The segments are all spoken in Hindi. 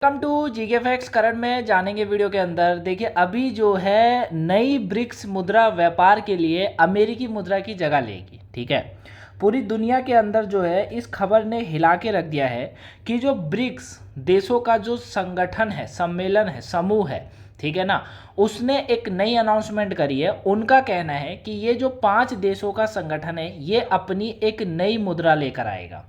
Welcome to GK facts. Current में जानेंगे वीडियो के अंदर। देखिए, अभी जो है नई ब्रिक्स मुद्रा व्यापार के लिए अमेरिकी मुद्रा की जगह लेगी। ठीक है, पूरी दुनिया के अंदर जो है इस खबर ने हिला के रख दिया है कि जो ब्रिक्स देशों का जो संगठन है, सम्मेलन है, समूह है, ठीक है ना, उसने एक नई अनाउंसमेंट करी है। उनका कहना है कि ये जो 5 देशों का संगठन है ये अपनी एक नई मुद्रा लेकर आएगा।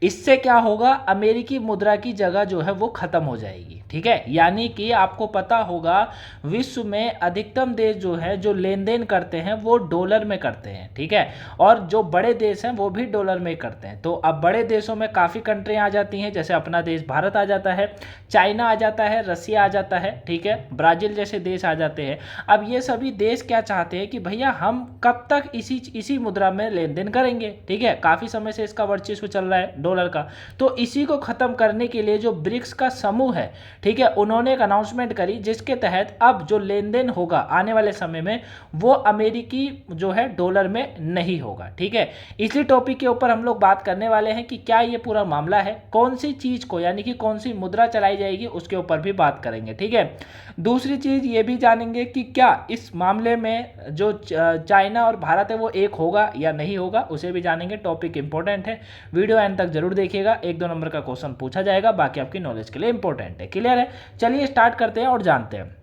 इससे क्या होगा, अमेरिकी मुद्रा की जगह जो है वो खत्म हो जाएगी। ठीक है, यानी कि आपको पता होगा विश्व में अधिकतम देश जो है जो लेन देन करते हैं वो डॉलर में करते हैं। ठीक है, और जो बड़े देश हैं वो भी डॉलर में करते हैं। तो अब बड़े देशों में काफ़ी कंट्री आ जाती हैं, जैसे अपना देश भारत आ जाता है, चाइना आ जाता है, रसिया आ जाता है, ठीक है, ब्राज़ील जैसे देश आ जाते हैं। अब ये सभी देश क्या चाहते हैं कि भैया हम कब तक इसी मुद्रा में लेन देन करेंगे। ठीक है, काफ़ी समय से इसका वर्चस्व चल रहा है डॉलर का। तो इसी को ख़त्म करने के लिए जो ब्रिक्स का समूह है, ठीक है, उन्होंने एक अनाउंसमेंट करी जिसके तहत अब जो लेन देन होगा आने वाले समय में वो अमेरिकी जो है डॉलर में नहीं होगा। ठीक है, इसी टॉपिक के ऊपर हम लोग बात करने वाले हैं कि क्या ये पूरा मामला है, कौन सी चीज़ को यानी कि कौन सी मुद्रा चलाई जाएगी उसके ऊपर भी बात करेंगे। ठीक है, दूसरी चीज़ ये भी जानेंगे कि क्या इस मामले में जो चाइना और भारत है वो एक होगा या नहीं होगा, उसे भी जानेंगे। टॉपिक इंपॉर्टेंट है, वीडियो एंड तक जरूर देखिएगा। 1-2 नंबर का क्वेश्चन पूछा जाएगा, बाकी आपकी नॉलेज के लिए इंपॉर्टेंट है। क्लियर है, चलिए स्टार्ट करते हैं और जानते हैं।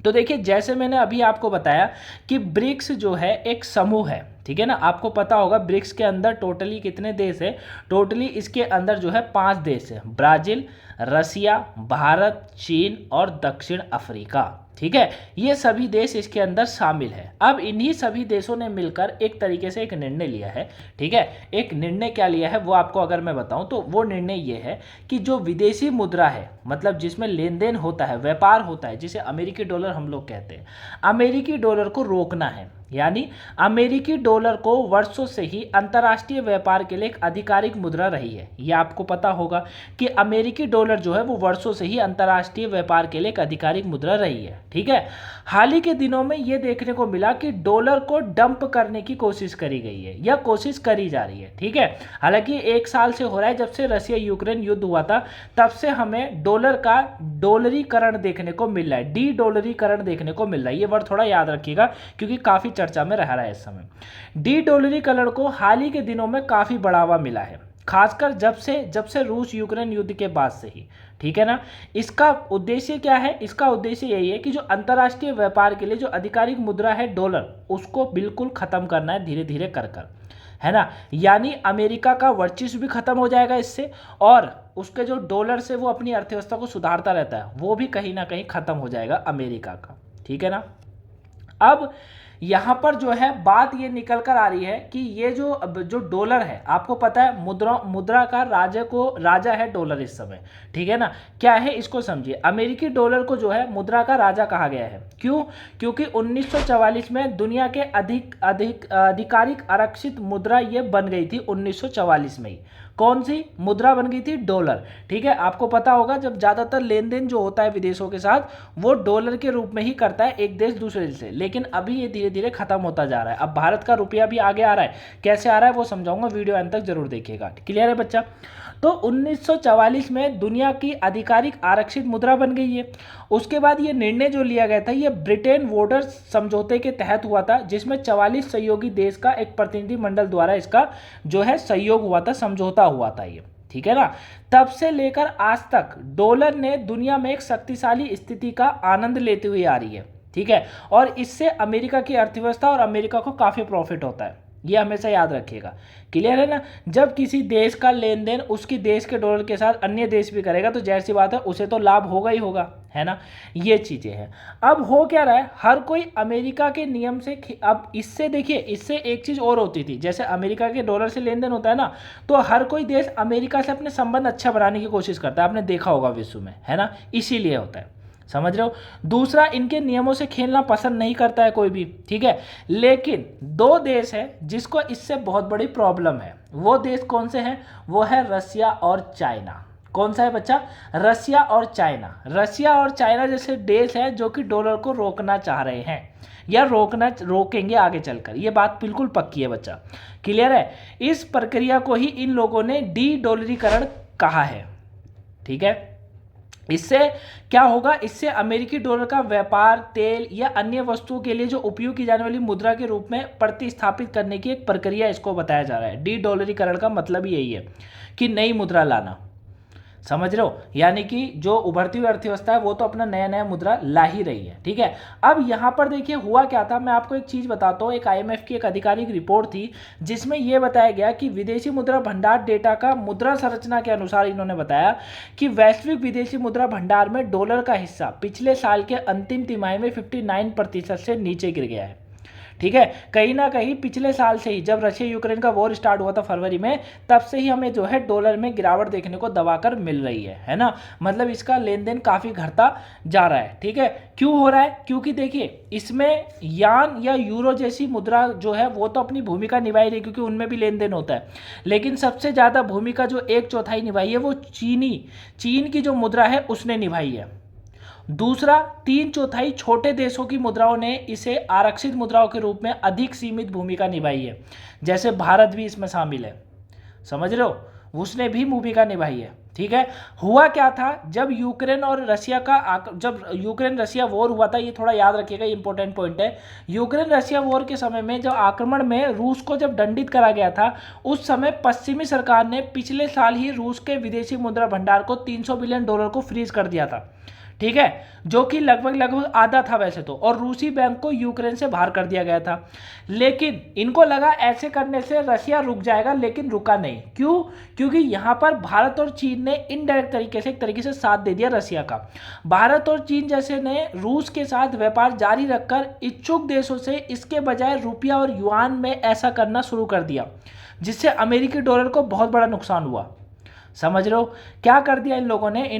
तो देखिए, जैसे मैंने अभी आपको बताया कि ब्रिक्स जो है एक समूह है। ठीक है ना, आपको पता होगा ब्रिक्स के अंदर टोटली कितने देश है। टोटली इसके अंदर जो है 5 देश है, ब्राज़ील, रसिया, भारत, चीन और दक्षिण अफ्रीका। ठीक है, ये सभी देश इसके अंदर शामिल है। अब इन्हीं सभी देशों ने मिलकर एक तरीके से एक निर्णय लिया है। ठीक है, एक निर्णय क्या लिया है वो आपको अगर मैं बताऊं तो वो निर्णय ये है कि जो विदेशी मुद्रा है, मतलब जिसमें लेन देन होता है, व्यापार होता है, जिसे अमेरिकी डॉलर हम लोग कहते हैं, अमेरिकी डॉलर को रोकना है। यानी अमेरिकी डॉलर को वर्षों से ही अंतर्राष्ट्रीय व्यापार के लिए एक आधिकारिक मुद्रा रही है। यह आपको पता होगा कि अमेरिकी डॉलर जो है वो वर्षों से ही अंतर्राष्ट्रीय व्यापार के लिए एक आधिकारिक मुद्रा रही है। ठीक है, हाल ही के दिनों में यह देखने को मिला कि डॉलर को डंप करने की कोशिश करी गई है, यह कोशिश करी जा रही है। ठीक है, हालांकि 1 साल से हो रहा है, जब से रसिया यूक्रेन युद्ध हुआ था तब से हमें डॉलर का डॉलरीकरण देखने को मिल रहा है, डी डॉलरीकरण देखने को मिल रहा है। ये वर्ड थोड़ा याद रखिएगा क्योंकि काफ़ी चर्चा में रह रहा है इस समय। डी डॉलरीकरण को हाल ही के दिनों में काफ़ी बढ़ावा मिला है, खासकर जब से रूस यूक्रेन युद्ध के बाद से ही। ठीक है ना, इसका उद्देश्य क्या है? इसका उद्देश्य यही है कि जो अंतर्राष्ट्रीय व्यापार के लिए जो आधिकारिक मुद्रा है डॉलर, उसको बिल्कुल खत्म करना है धीरे धीरे कर कर, है ना। यानी अमेरिका का वर्चस्व भी खत्म हो जाएगा इससे, और उसके जो डॉलर से वो अपनी अर्थव्यवस्था को सुधारता रहता है वो भी कहीं ना कहीं खत्म हो जाएगा अमेरिका का। ठीक है ना, अब यहाँ पर जो है बात ये निकल कर आ रही है कि ये जो डॉलर है, आपको पता है मुद्रा का राजा है डॉलर इस समय। ठीक है ना, क्या है इसको समझिए। अमेरिकी डॉलर को जो है मुद्रा का राजा कहा गया है। क्यों? क्योंकि 1944 में दुनिया के आधिकारिक आरक्षित मुद्रा ये बन गई थी। 1944 में ही कौन सी मुद्रा बन गई थी? डॉलर। ठीक है, आपको पता होगा जब ज़्यादातर लेन देन जो होता है विदेशों के साथ वो डॉलर के रूप में ही करता है एक देश दूसरे देश से, लेकिन अभी ये धीरे धीरे खत्म होता जा रहा है। अब भारत का रुपया भी आगे आ रहा है, कैसे आ रहा है वो समझाऊंगा, वीडियो अंत तक जरूर देखिएगा। क्लियर है बच्चा? तो 1944 में दुनिया की आधिकारिक आरक्षित मुद्रा बन गई है। उसके बाद ये निर्णय जो लिया गया था ये ब्रिटेन वुड्स समझौते के तहत हुआ था, जिसमें 44 सहयोगी देश का एक प्रतिनिधि मंडल द्वारा इसका जो है सहयोग हुआ था, समझौता हुआ था ये। ठीक है ना, तब से लेकर आज तक डॉलर ने दुनिया में एक शक्तिशाली स्थिति का आनंद लेते हुए आ रही है। ठीक है, और इससे अमेरिका की अर्थव्यवस्था और अमेरिका को काफ़ी प्रॉफिट होता है, ये हमेशा याद रखिएगा। क्लियर है ना, जब किसी देश का लेन देन उसकी देश के डॉलर के साथ अन्य देश भी करेगा तो जाहिर सी बात है उसे तो लाभ होगा ही होगा, है ना। ये चीज़ें हैं। अब हो क्या रहा है, हर कोई अमेरिका के नियम से अब इससे देखिए, इससे एक चीज़ और होती थी, जैसे अमेरिका के डॉलर से लेन देन होता है ना, तो हर कोई देश अमेरिका से अपने संबंध अच्छा बनाने की कोशिश करता है, आपने देखा होगा विश्व में, है ना, इसीलिए होता है। समझ रहे हो? दूसरा, इनके नियमों से खेलना पसंद नहीं करता है कोई भी। ठीक है, लेकिन 2 देश हैं जिसको इससे बहुत बड़ी प्रॉब्लम है। वो देश कौन से हैं? वो है रसिया और चाइना। कौन सा है बच्चा? रसिया और चाइना। रसिया और चाइना जैसे देश हैं जो कि डॉलर को रोकना चाह रहे हैं या रोकेंगे आगे चलकर, ये बात बिल्कुल पक्की है बच्चा। क्लियर है? इस प्रक्रिया को ही इन लोगों ने डी डॉलरीकरण कहा है। ठीक है, इससे क्या होगा, इससे अमेरिकी डॉलर का व्यापार तेल या अन्य वस्तुओं के लिए जो उपयोग की जाने वाली मुद्रा के रूप में प्रतिस्थापित करने की एक प्रक्रिया इसको बताया जा रहा है। डी डॉलरीकरण का मतलब यही है कि नई मुद्रा लाना, समझ रहे हो, यानी कि जो उभरती हुई अर्थव्यवस्था है वो तो अपना नया नया मुद्रा ला ही रही है, ठीक है। अब यहाँ पर देखिए हुआ क्या था, मैं आपको एक चीज़ बताता हूँ। एक आईएमएफ की एक आधिकारिक रिपोर्ट थी जिसमें यह बताया गया कि विदेशी मुद्रा भंडार डेटा का मुद्रा संरचना के अनुसार इन्होंने बताया कि वैश्विक विदेशी मुद्रा भंडार में डॉलर का हिस्सा पिछले साल के अंतिम तिमाही में 59% से नीचे गिर गया है, ठीक है। कहीं ना कहीं पिछले साल से ही, जब रशिया यूक्रेन का वॉर स्टार्ट हुआ था फरवरी में, तब से ही हमें जो है डॉलर में गिरावट देखने को दबाकर मिल रही है ना। मतलब इसका लेन देन काफ़ी घटता जा रहा है, ठीक है। क्यों हो रहा है, क्योंकि देखिए इसमें यान या यूरो जैसी मुद्रा जो है वो तो अपनी भूमिका निभाई रही, क्योंकि उनमें भी लेन देन होता है, लेकिन सबसे ज़्यादा भूमिका जो 1/4 निभाई है वो चीन की जो मुद्रा है उसने निभाई है। दूसरा, 3/4 छोटे देशों की मुद्राओं ने इसे आरक्षित मुद्राओं के रूप में अधिक सीमित भूमिका निभाई है, जैसे भारत भी इसमें शामिल है, समझ रहे हो, उसने भी भूमिका निभाई है, ठीक है। हुआ क्या था, जब यूक्रेन रशिया वॉर हुआ था, ये थोड़ा याद रखिएगा, इंपॉर्टेंट पॉइंट है। यूक्रेन रशिया वॉर के समय में जब आक्रमण में रूस को जब दंडित करा गया था, उस समय पश्चिमी सरकार ने पिछले साल ही रूस के विदेशी मुद्रा भंडार को $300 बिलियन को फ्रीज कर दिया था, ठीक है, जो कि लगभग आधा था वैसे तो, और रूसी बैंक को यूक्रेन से बाहर कर दिया गया था। लेकिन इनको लगा ऐसे करने से रशिया रुक जाएगा, लेकिन रुका नहीं। क्यों? क्योंकि यहाँ पर भारत और चीन ने इनडायरेक्ट तरीके से साथ दे दिया रशिया का। भारत और चीन जैसे ने रूस के साथ व्यापार जारी रखकर इच्छुक देशों से इसके बजाय रुपया और युआन में ऐसा करना शुरू कर दिया, जिससे अमेरिकी डॉलर को बहुत बड़ा नुकसान हुआ, समझ रहे हो। क्या कर दिया इन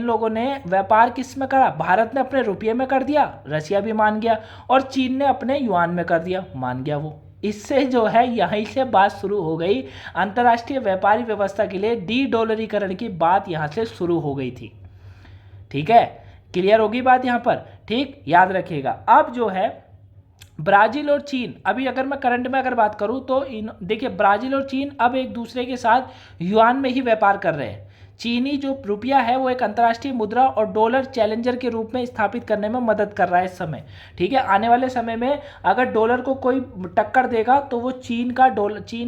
लोगों ने व्यापार किस में करा, भारत ने अपने रुपये में कर दिया, रशिया भी मान गया, और चीन ने अपने युआन में कर दिया, मान गया वो। इससे जो है यहीं से बात शुरू हो गई, अंतर्राष्ट्रीय व्यापारी व्यवस्था के लिए डी डॉलरीकरण की बात यहाँ से शुरू हो गई थी, ठीक है। क्लियर होगी बात यहाँ पर, ठीक, याद रखिएगा। अब जो है ब्राजील और चीन, अभी अगर मैं करंट में अगर बात करूं तो देखिए ब्राजील और चीन अब एक दूसरे के साथ युआन में ही व्यापार कर रहे हैं। चीनी जो रुपया है वो एक अंतर्राष्ट्रीय मुद्रा और डॉलर चैलेंजर के रूप में स्थापित करने में मदद कर रहा है इस समय, ठीक है। आने वाले समय में अगर डॉलर को कोई टक्कर देगा तो वो चीन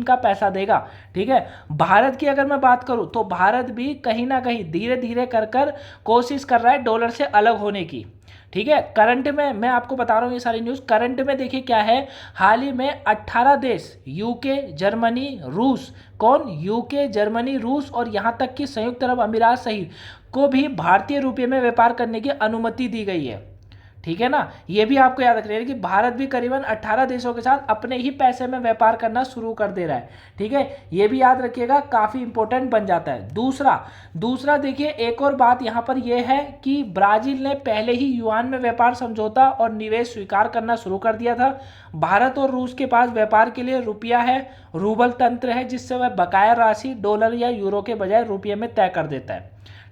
का पैसा देगा, ठीक है। भारत की अगर मैं बात करूं तो भारत भी कहीं ना कहीं धीरे धीरे कर कोशिश कर रहा है डॉलर से अलग होने की, ठीक है। करंट में मैं आपको बता रहा हूँ ये सारी न्यूज़। करंट में देखिए क्या है, हाल ही में 18 देश, यूके, जर्मनी, रूस, कौन, यूके, जर्मनी, रूस और यहाँ तक कि संयुक्त अरब अमीरात सहित को भी भारतीय रुपये में व्यापार करने की अनुमति दी गई है, ठीक है ना। ये भी आपको याद रखना है कि भारत भी करीबन 18 देशों के साथ अपने ही पैसे में व्यापार करना शुरू कर दे रहा है, ठीक है। ये भी याद रखिएगा, काफ़ी इंपॉर्टेंट बन जाता है। दूसरा देखिए एक और बात यहाँ पर यह है कि ब्राजील ने पहले ही युआन में व्यापार समझौता और निवेश स्वीकार करना शुरू कर दिया था। भारत और रूस के पास व्यापार के लिए रुपया है, रूबल तंत्र है, जिससे वह बकाया राशि डॉलर या यूरो के बजाय रुपये में तय कर देता है,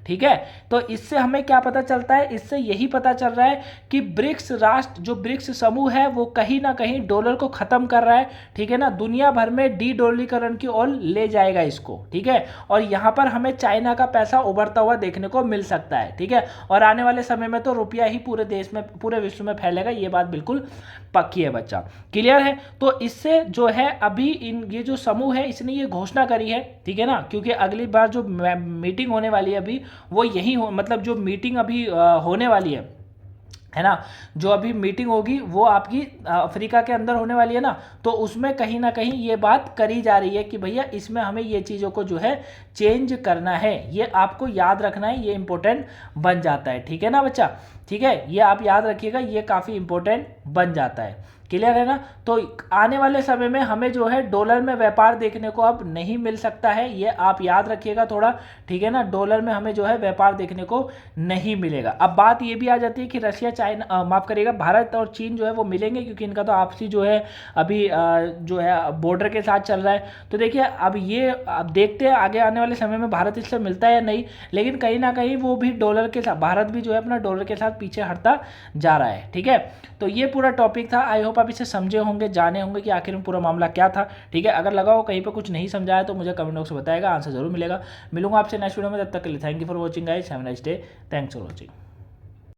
ठीक है। तो इससे हमें क्या पता चलता है, इससे यही पता चल रहा है कि ब्रिक्स राष्ट्र, जो ब्रिक्स समूह है वो कहीं ना कहीं डॉलर को खत्म कर रहा है, ठीक है ना, दुनिया भर में डी डॉलरीकरण की ओर ले जाएगा इसको, ठीक है। और यहाँ पर हमें चाइना का पैसा उभरता हुआ देखने को मिल सकता है, ठीक है। और आने वाले समय में तो रुपया ही पूरे देश में, पूरे विश्व में फैलेगा, ये बात बिल्कुल पक्की है बच्चा, क्लियर है। तो इससे जो है अभी ये जो समूह है इसने ये घोषणा करी है, ठीक है ना, क्योंकि अगली बार जो मीटिंग होने वाली है अभी वो यही मतलब जो मीटिंग अभी होने वाली है ना, जो अभी मीटिंग होगी वो आपकी अफ्रीका के अंदर होने वाली है ना, तो उसमें कहीं ना कहीं ये बात करी जा रही है कि भैया इसमें हमें ये चीज़ों को जो है चेंज करना है, ये आपको याद रखना है, ये इंपॉर्टेंट बन जाता है, ठीक है ना बच्चा, ठीक है। ये आप याद रखिएगा, ये काफ़ी इंपॉर्टेंट बन जाता है, क्लियर है ना। तो आने वाले समय में हमें जो है डॉलर में व्यापार देखने को अब नहीं मिल सकता है, ये आप याद रखिएगा थोड़ा, ठीक है ना। डॉलर में हमें जो है व्यापार देखने को नहीं मिलेगा। अब बात ये भी आ जाती है कि रशिया, चाइना, माफ़ करिएगा, भारत और चीन जो है वो मिलेंगे, क्योंकि इनका तो आपसी जो है अभी जो है बॉर्डर के साथ चल रहा है। तो देखिए अब ये अब देखते हैं आगे आने वाले वाले समय में भारत इससे मिलता है या नहीं, लेकिन कहीं ना कहीं वो भी डॉलर के साथ, भारत भी जो है अपना डॉलर के साथ पीछे हटता जा रहा है। ठीक है, तो ये पूरा टॉपिक था। आई होप आप इसे समझे होंगे, जाने होंगे कि आखिर में पूरा मामला क्या था। ठीक है, अगर लगा हो कहीं पर कुछ नहीं समझाया तो मुझे कमेंट बॉक्स में बताएगा, आंसर जरूर मिलेगा। मिलूंगा आपसे नेक्स्ट वीडियो में, तब तक के लिए thank you for watching guys, have a nice day, thanks for watching.